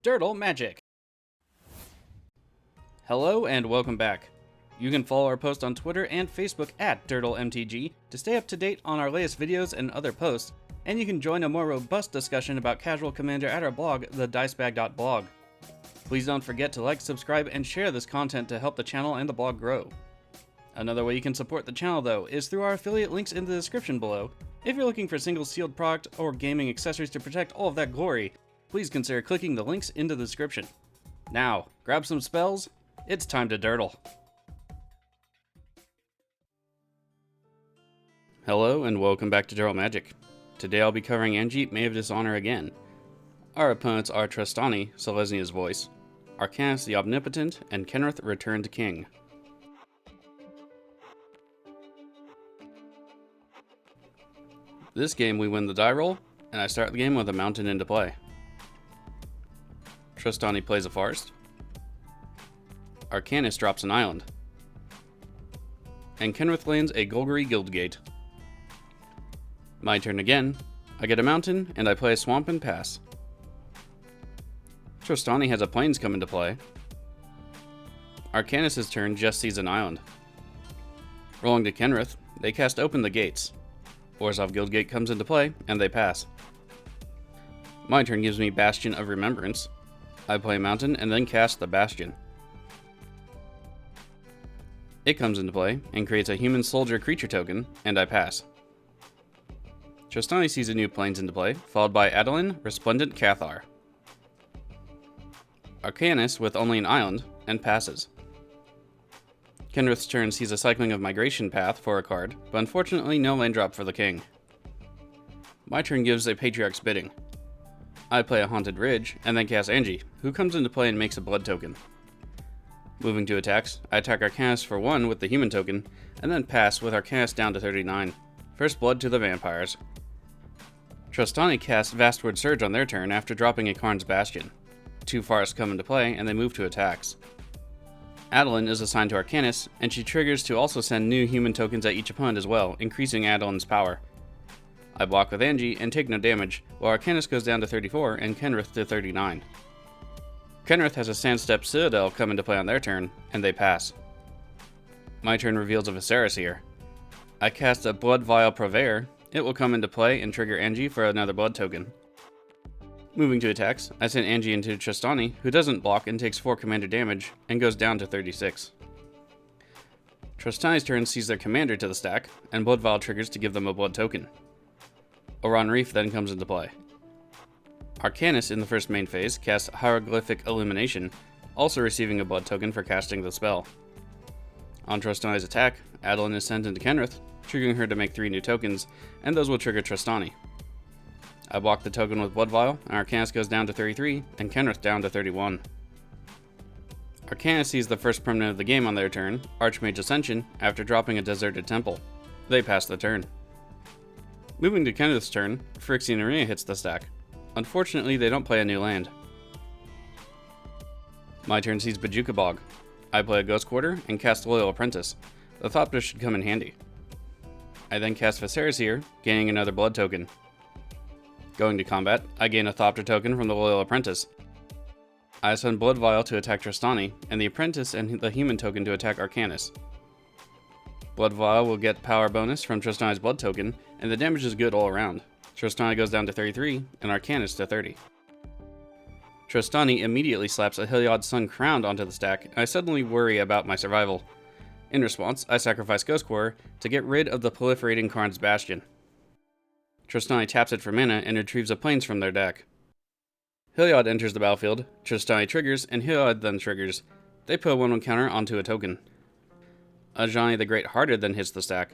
Dirtle Magic. Hello and welcome back. You can follow our post on Twitter and Facebook at DirtleMTG to stay up to date on our latest videos and other posts, and you can join a more robust discussion about Casual Commander at our blog, TheDiceBag.blog. Please don't forget to like, subscribe, and share this content to help the channel and the blog grow. Another way you can support the channel, though, is through our affiliate links in the description below. If you're looking for single sealed product or gaming accessories to protect all of that glory, please consider clicking the links in the description. Now, grab some spells, it's time to dirtle. Hello and welcome back to Dirtle Magic. Today I'll be covering Anje, Maid of Dishonor again. Our opponents are Trostani, Selesnya's voice, Arcanis the Omnipotent, and Kenrith Returned King. This game we win the die roll, and I start the game with a mountain into play. Trostani plays a forest. Arcanis drops an island. And Kenrith lands a Golgari Guildgate. My turn again. I get a mountain, and I play a swamp and pass. Trostani has a plains come into play. Arcanis' turn just sees an island. Rolling to Kenrith, they cast Open the Gates. Orzhov Guildgate comes into play, and they pass. My turn gives me Bastion of Remembrance. I play Mountain and then cast the Bastion. It comes into play and creates a Human Soldier creature token, and I pass. Trostani sees a new Plains into play, followed by Adolin, Resplendent Cathar. Arcanis with only an island, and passes. Kenrith's turn sees a Cycling of Migration path for a card, but unfortunately no land drop for the king. My turn gives a Patriarch's Bidding. I play a Haunted Ridge, and then cast Anje, who comes into play and makes a blood token. Moving to attacks, I attack Arcanis for 1 with the human token, and then pass with Arcanis down to 39. First blood to the vampires. Trostani casts Vastward Surge on their turn after dropping a Karn's Bastion. 2 forests come into play, and they move to attacks. Adolin is assigned to Arcanis, and she triggers to also send new human tokens at each opponent as well, increasing Adolin's power. I block with Anje and take no damage, while Arcanis goes down to 34 and Kenrith to 39. Kenrith has a Sandstep Citadel come into play on their turn, and they pass. My turn reveals a Viserys here. I cast a Blood Vial Purveyor. It will come into play and trigger Anje for another blood token. Moving to attacks, I send Anje into Trostani, who doesn't block and takes 4 commander damage, and goes down to 36. Trostani's turn sees their commander to the stack, and Blood Vial triggers to give them a blood token. Oran Reef then comes into play. Arcanis in the first main phase casts Hieroglyphic Elimination, also receiving a blood token for casting the spell. On Trostani's attack, Adolin is sent into Kenrith, triggering her to make 3 new tokens, and those will trigger Trostani. I block the token with Blood Vial, and Arcanis goes down to 33, and Kenrith down to 31. Arcanis sees the first permanent of the game on their turn, Archmage Ascension, after dropping a Deserted Temple. They pass the turn. Moving to Kenrith's turn, Phyrexian Arena hits the stack. Unfortunately, they don't play a new land. My turn sees Bojuka Bog. I play a Ghost Quarter and cast Loyal Apprentice. The Thopter should come in handy. I then cast Viserys here, gaining another blood token. Going to combat, I gain a Thopter token from the Loyal Apprentice. I send Blood Vial to attack Trostani, and the Apprentice and the human token to attack Arcanis. Blood Vial will get power bonus from Trostani's blood token, and the damage is good all around. Trostani goes down to 33, and Arcanis to 30. Trostani immediately slaps a Heliod Sun Crowned onto the stack, and I suddenly worry about my survival. In response, I sacrifice Ghost Quarter to get rid of the proliferating Karn's Bastion. Trostani taps it for mana and retrieves a Plains from their deck. Heliod enters the battlefield, Trostani triggers, and Heliod then triggers. They put a 1/1 counter onto a token. Ajani the Great-Hearted then hits the stack.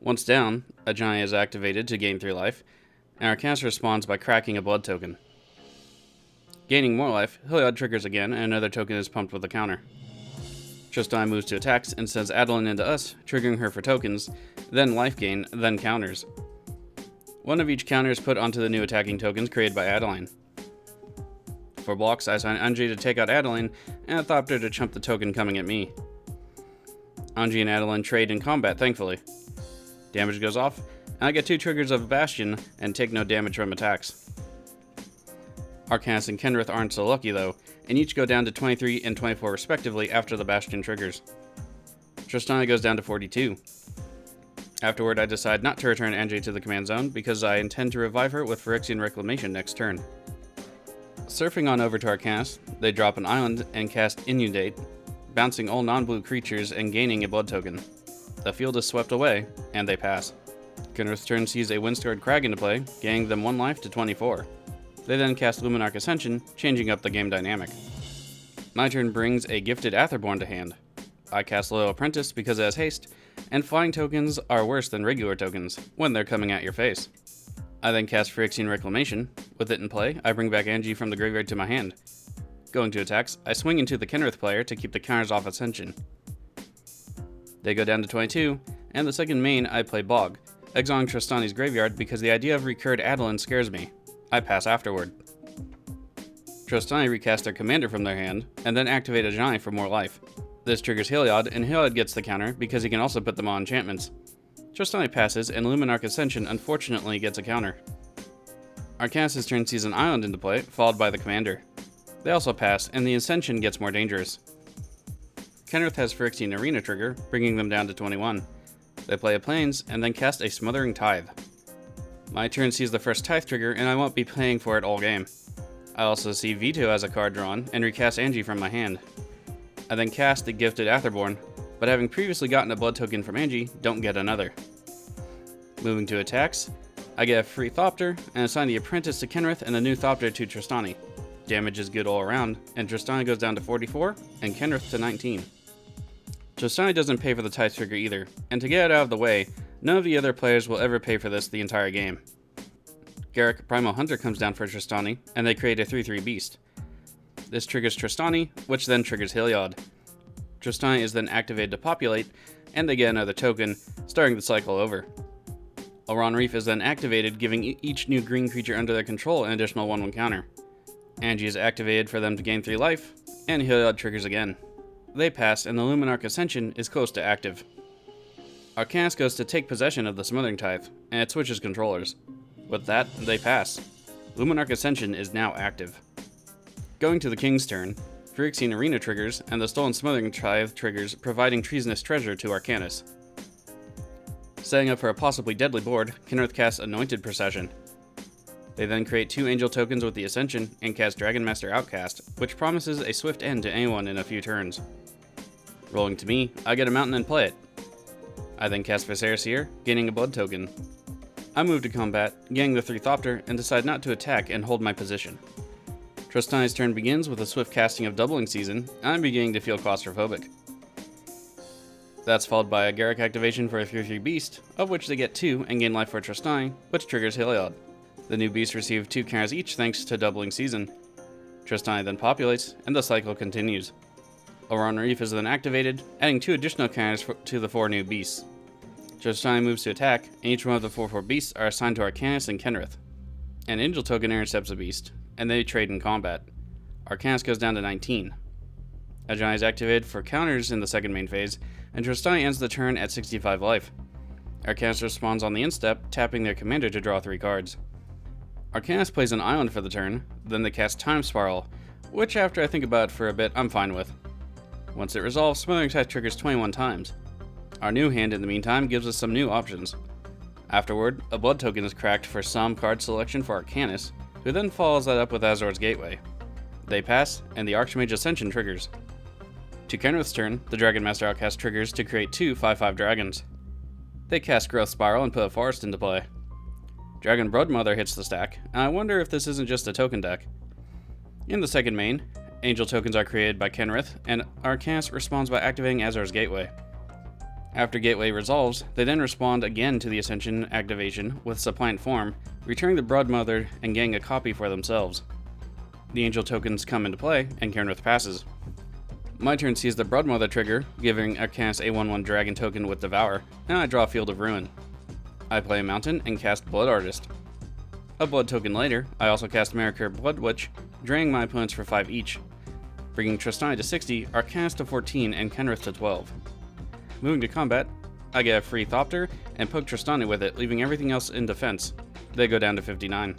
Once down, Ajani is activated to gain 3 life, and Arcanis responds by cracking a blood token. Gaining more life, Heliod triggers again, and another token is pumped with a counter. Trostani moves to attacks and sends Adolin into us, triggering her for tokens, then life gain, then counters. 1 of each counter is put onto the new attacking tokens created by Adolin. For blocks, I assign Anje to take out Adolin, and a Thopter to chump the token coming at me. Anje and Adolin trade in combat, thankfully. Damage goes off, and I get 2 triggers of Bastion and take no damage from attacks. Arcanis and Kenrith aren't so lucky though, and each go down to 23 and 24 respectively after the Bastion triggers. Trostani goes down to 42. Afterward, I decide not to return Anje to the command zone because I intend to revive her with Phyrexian Reclamation next turn. Surfing on over to Arcanis, they drop an island and cast Inundate, bouncing all non-blue creatures and gaining a blood token. The field is swept away, and they pass. Kenrith's turn sees a Windscarred Crag into play, gaining them 1 life to 24. They then cast Luminarch Ascension, changing up the game dynamic. My turn brings a Gifted Aetherborn to hand. I cast Loyal Apprentice because it has haste, and flying tokens are worse than regular tokens when they're coming at your face. I then cast Phyrexian Reclamation. With it in play, I bring back Anje from the graveyard to my hand. Going to attacks, I swing into the Kenrith player to keep the counters off Ascension. They go down to 22, and the second main I play Bog, exiling Trostani's graveyard because the idea of recurred Adeline scares me. I pass afterward. Trostani recast their commander from their hand, and then activate a Giant for more life. This triggers Heliod, and Heliod gets the counter because he can also put them on enchantments. Trostani passes, and Luminarch Ascension unfortunately gets a counter. Arcanis' turn sees an island into play, followed by the commander. They also pass, and the Ascension gets more dangerous. Kenrith has Phyrexian Arena trigger, bringing them down to 21. They play a Plains, and then cast a Smothering Tithe. My turn sees the first Tithe trigger, and I won't be paying for it all game. I also see Veto as a card drawn, and recast Anje from my hand. I then cast the Gifted Aetherborn, but having previously gotten a blood token from Anje, don't get another. Moving to attacks, I get a free Thopter, and assign the Apprentice to Kenrith and a new Thopter to Trostani. Damage is good all around, and Trostani goes down to 44, and Kenrith to 19. Trostani doesn't pay for the Tithe trigger either, and to get it out of the way, none of the other players will ever pay for this the entire game. Garruk, Primal Hunter, comes down for Trostani, and they create a 3/3 beast. This triggers Trostani, which then triggers Heliod. Trostani is then activated to populate, and they get another token, starting the cycle over. Elron Reef is then activated, giving each new green creature under their control an additional 1/1 counter. Anje is activated for them to gain 3 life, and Heliod triggers again. They pass, and the Luminarch Ascension is close to active. Arcanis goes to take possession of the Smothering Tithe, and it switches controllers. With that, they pass. Luminarch Ascension is now active. Going to the King's turn, Phyrexian Arena triggers, and the Stolen Smothering Tithe triggers, providing Treasonous Treasure to Arcanis. Setting up for a possibly deadly board, Kenrith casts Anointed Procession. They then create 2 angel tokens with the Ascension, and cast Dragon Master Outcast, which promises a swift end to anyone in a few turns. Rolling to me, I get a mountain and play it. I then cast Viserys here, gaining a blood token. I move to combat, getting the 3 Thopter, and decide not to attack and hold my position. Trostani's turn begins with a swift casting of Doubling Season, and I'm beginning to feel claustrophobic. That's followed by a Garruk activation for a 3/3 beast, of which they get 2 and gain life for Trostani, which triggers Heliod. The new beasts receive 2 counters each thanks to Doubling Season. Trostani then populates, and the cycle continues. Elron Reef is then activated, adding 2 additional counters to the 4 new beasts. Trostani moves to attack, and each one of the 4/4 beasts are assigned to Arcanis and Kenrith. An angel token intercepts a beast, and they trade in combat. Arcanis goes down to 19. A giant is activated for counters in the second main phase, and Trostani ends the turn at 65 life. Arcanis responds on the instep, tapping their commander to draw 3 cards. Arcanis plays an island for the turn, then they cast Time Spiral, which after I think about it for a bit, I'm fine with. Once it resolves, Smothering Tithe triggers 21 times. Our new hand in the meantime gives us some new options. Afterward, a blood token is cracked for some card selection for Arcanis, who then follows that up with Azor's Gateway. They pass, and the Archmage Ascension triggers. To Kenrith's turn, the Dragon Master Outcast triggers to create 2 5/5 dragons. They cast Growth Spiral and put a forest into play. Dragon Broodmother hits the stack, and I wonder if this isn't just a token deck. In the second main, angel tokens are created by Kenrith, and Arcanis responds by activating Azor's Gateway. After Gateway resolves, they then respond again to the Ascension activation with Suppliant Form, returning the Broodmother and getting a copy for themselves. The angel tokens come into play, and Kenrith passes. My turn sees the Broodmother trigger, giving Arcanis a 1/1 dragon token with Devour, and I draw Field of Ruin. I play a mountain and cast Blood Artist. A blood token later, I also cast Marikir Blood Witch, draining my opponents for 5 each, bringing Trostani to 60, Arcanis to 14, and Kenrith to 12. Moving to combat, I get a free Thopter and poke Trostani with it, leaving everything else in defense. They go down to 59.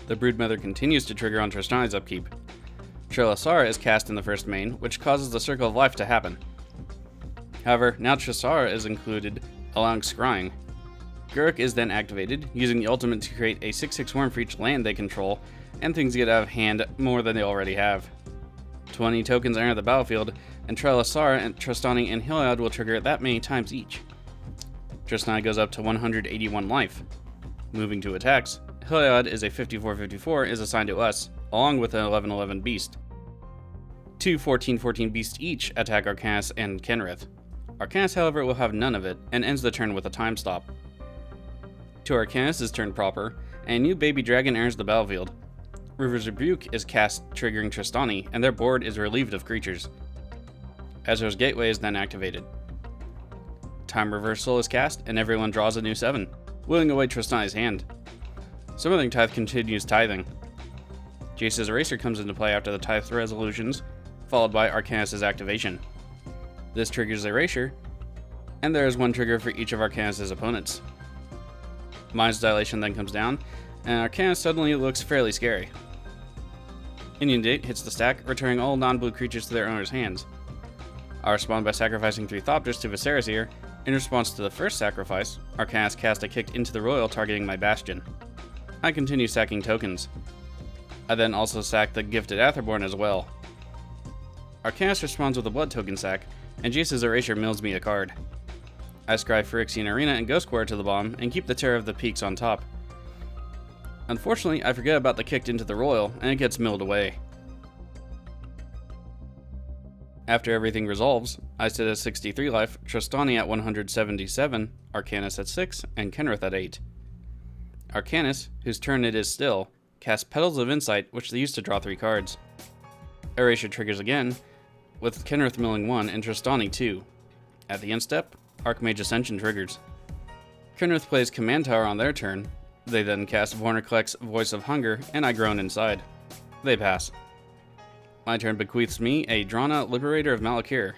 The Broodmother continues to trigger on Trostani's upkeep. Trelasara is cast in the first main, which causes the Circle of Life to happen. However, now Trelasara is included, allowing scrying. Guruk is then activated, using the ultimate to create a 6/6 worm for each land they control, and things get out of hand more than they already have. 20 tokens enter the battlefield, and Trelasara and Trostani and Heliod will trigger that many times each. Trostani goes up to 181 life. Moving to attacks, Heliod is a 54/54 is assigned to us, along with an 11/11 beast. Two 14/14 beasts each attack Arcanis and Kenrith. Arcanis, however, will have none of it, and ends the turn with a time stop. To Arcanis' turn proper, a new baby dragon enters the battlefield. River's Rebuke is cast, triggering Trostani, and their board is relieved of creatures. Ezra's Gateway is then activated. Time Reversal is cast, and everyone draws a new 7, wheeling away Trostani's hand. Summoning Tithe continues tithing. Jace's Eraser comes into play after the Tithe resolutions, followed by Arcanis' activation. This triggers Erasure, and there is one trigger for each of Arcanis' opponents. Mind's Dilation then comes down, and Arcanis suddenly looks fairly scary. Inundate hits the stack, returning all non-blue creatures to their owner's hands. I respond by sacrificing 3 Thopters to Viscera. In response to the first sacrifice, Arcanis cast a Kick into the Royal, targeting my Bastion. I continue sacking tokens. I then also sack the Gifted Atherborn as well. Arcanis responds with a Blood token sack, and Jace's Erasure mills me a card. I scry Phyrexian Arena and Ghost Quarter to the bottom, and keep the Terror of the Peaks on top. Unfortunately, I forget about the Kicked into the Royal, and it gets milled away. After everything resolves, I sit at 63 life, Trostani at 177, Arcanis at 6, and Kenrith at 8. Arcanis, whose turn it is still, casts Petals of Insight, which they use to draw 3 cards. Erasure triggers again, with Kenrith milling 1 and Trostani 2. At the end step, Archmage Ascension triggers. Kenrith plays Command Tower on their turn. They then cast Vorniclex Voice of Hunger, and I groan inside. They pass. My turn bequeaths me a drawn-out Liberator of Malakir.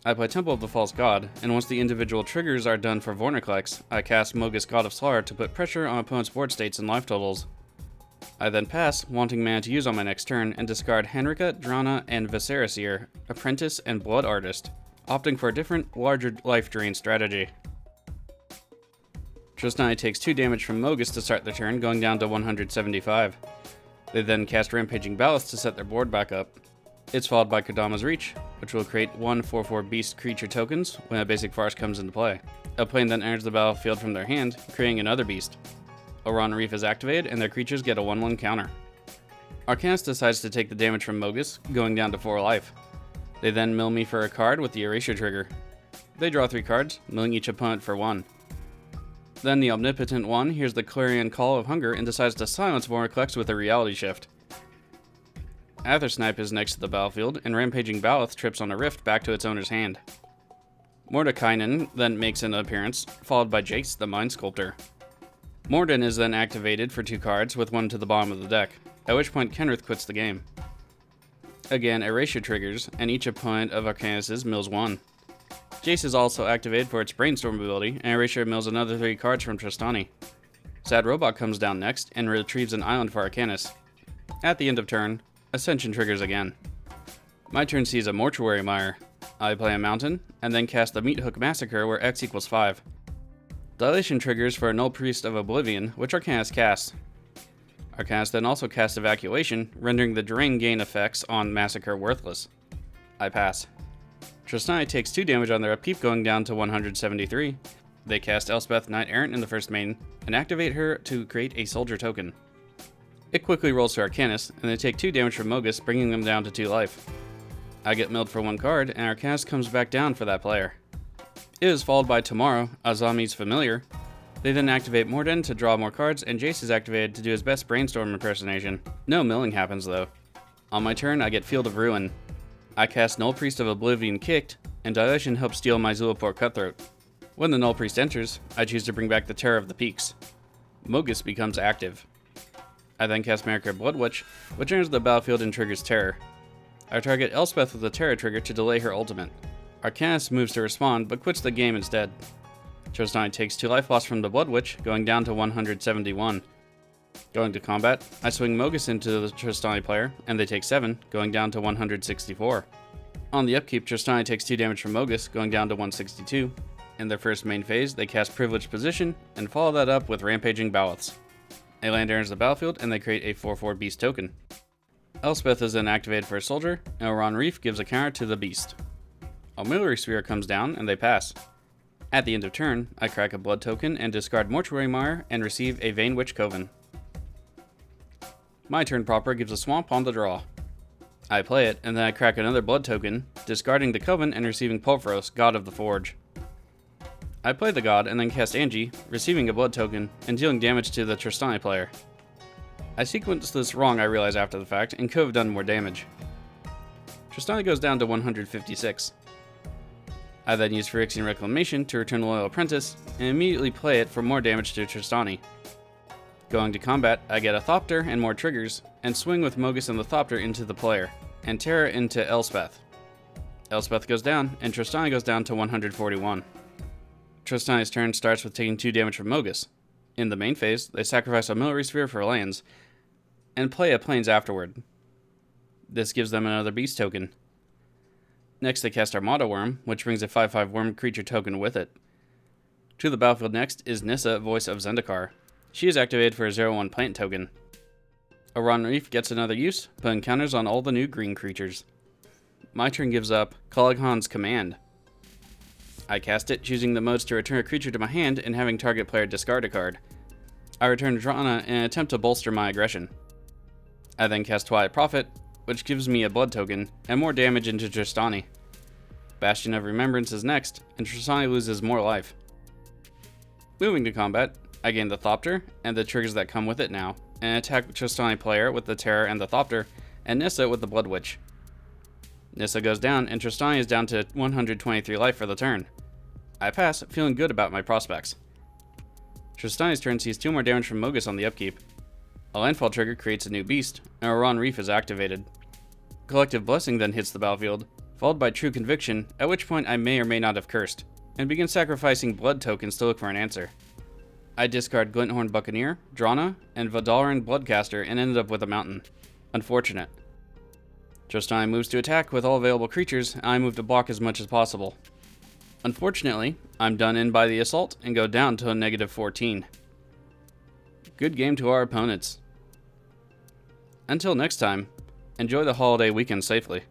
I play Temple of the False God, and once the individual triggers are done for Vorniclex, I cast Mogus God of Slaughter to put pressure on opponent's board states and life totals. I then pass, wanting mana to use on my next turn, and discard Henrika, Drana, and Viscera, Apprentice, and Blood Artist, opting for a different, larger life drain strategy. Trostani takes 2 damage from Mogus to start their turn, going down to 175. They then cast Rampaging Ballast to set their board back up. It's followed by Kodama's Reach, which will create 1 4/4 beast creature tokens when a basic farce comes into play. A plane then enters the battlefield from their hand, creating another beast. Oran Reef is activated, and their creatures get a 1/1 counter. Arcanis decides to take the damage from Mogus, going down to 4 life. They then mill me for a card with the Erasure trigger. They draw 3 cards, milling each opponent for 1. Then the Omnipotent One hears the Clarion Call of Hunger and decides to silence Vorniclex with a Reality Shift. Athersnipe is next to the battlefield, and Rampaging Baloth trips on a rift back to its owner's hand. Mordekainen then makes an appearance, followed by Jace, the Mind Sculptor. Morden is then activated for 2 cards, with 1 to the bottom of the deck, at which point Kenrith quits the game. Again, Erasure triggers, and each opponent of Arcanis' mills 1. Jace is also activated for its Brainstorm ability, and Erasure mills another 3 cards from Trostani. Sad Robot comes down next, and retrieves an island for Arcanis. At the end of turn, Ascension triggers again. My turn sees a Mortuary Mire. I play a Mountain, and then cast the Meat Hook Massacre where X equals 5. Dilation triggers for a Null Priest of Oblivion, which Arcanis casts. Arcanis then also casts Evacuation, rendering the Drain Gain effects on Massacre worthless. I pass. Trostani takes 2 damage on their upkeep, going down to 173. They cast Elspeth Knight Errant in the first main, and activate her to create a soldier token. It quickly rolls to Arcanis, and they take 2 damage from Mogus, bringing them down to 2 life. I get milled for 1 card, and Arcanis comes back down for that player. It is followed by Tomorrow, Azami's Familiar. They then activate Morden to draw more cards, and Jace is activated to do his best Brainstorm impersonation. No milling happens though. On my turn, I get Field of Ruin. I cast Null Priest of Oblivion Kicked, and Dilation helps steal my Zulaport Cutthroat. When the Null Priest enters, I choose to bring back the Terror of the Peaks. Mogus becomes active. I then cast Marika Bloodwitch, which enters the battlefield and triggers Terror. I target Elspeth with the Terror trigger to delay her ultimate. Arcanis moves to respond, but quits the game instead. Trostani takes 2 life loss from the Bloodwitch, going down to 171. Going to combat, I swing Mogus into the Trostani player, and they take 7, going down to 164. On the upkeep, Trostani takes 2 damage from Mogus, going down to 162. In their first main phase, they cast Privileged Position, and follow that up with Rampaging Baloths. A land enters the battlefield, and they create a 4/4 beast token. Elspeth is then activated for a soldier, and Oran Reef gives a counter to the beast. Auxiliary Sphere comes down, and they pass. At the end of turn, I crack a blood token and discard Mortuary Mire and receive a Vain Witch Coven. My turn proper gives a swamp on the draw. I play it, and then I crack another blood token, discarding the Coven and receiving Pulveros, God of the Forge. I play the God and then cast Anje, receiving a blood token and dealing damage to the Trostani player. I sequenced this wrong, I realize after the fact, and could have done more damage. Trostani goes down to 156. I then use Phyrexian Reclamation to return the Loyal Apprentice, and immediately play it for more damage to Trostani. Going to combat, I get a Thopter and more triggers, and swing with Mogus and the Thopter into the player, and Terra into Elspeth. Elspeth goes down, and Trostani goes down to 141. Trostani's turn starts with taking 2 damage from Mogus. In the main phase, they sacrifice a Auxiliary Sphere for lands, and play a Plains afterward. This gives them another beast token. Next, they cast Armada Worm, which brings a 5/5 worm creature token with it. To the battlefield next is Nissa, Voice of Zendikar. She is activated for a 0/1 plant token. Oran Reef gets another use, putting counters on all the new green creatures. My turn gives up Kalighan's Command. I cast it, choosing the modes to return a creature to my hand and having target player discard a card. I return Drana in an attempt to bolster my aggression. I then cast Twilight Prophet, which gives me a blood token and more damage into Trostani. Bastion of Remembrance is next, and Trostani loses more life. Moving to combat, I gain the Thopter and the triggers that come with it now, and attack the Trostani player with the Terror and the Thopter, and Nissa with the Blood Witch. Nissa goes down, and Trostani is down to 123 life for the turn. I pass, feeling good about my prospects. Trostani's turn sees 2 more damage from Mogus on the upkeep. A landfall trigger creates a new beast, and Oran Reef is activated. Collective Blessing then hits the battlefield, followed by True Conviction, at which point I may or may not have cursed, and begin sacrificing blood tokens to look for an answer. I discard Glinthorn Buccaneer, Drana, and Vadalaran Bloodcaster and ended up with a mountain. Unfortunate. Trostani moves to attack with all available creatures, and I move to block as much as possible. Unfortunately, I'm done in by the assault and go down to a -14. Good game to our opponents. Until next time, enjoy the holiday weekend safely.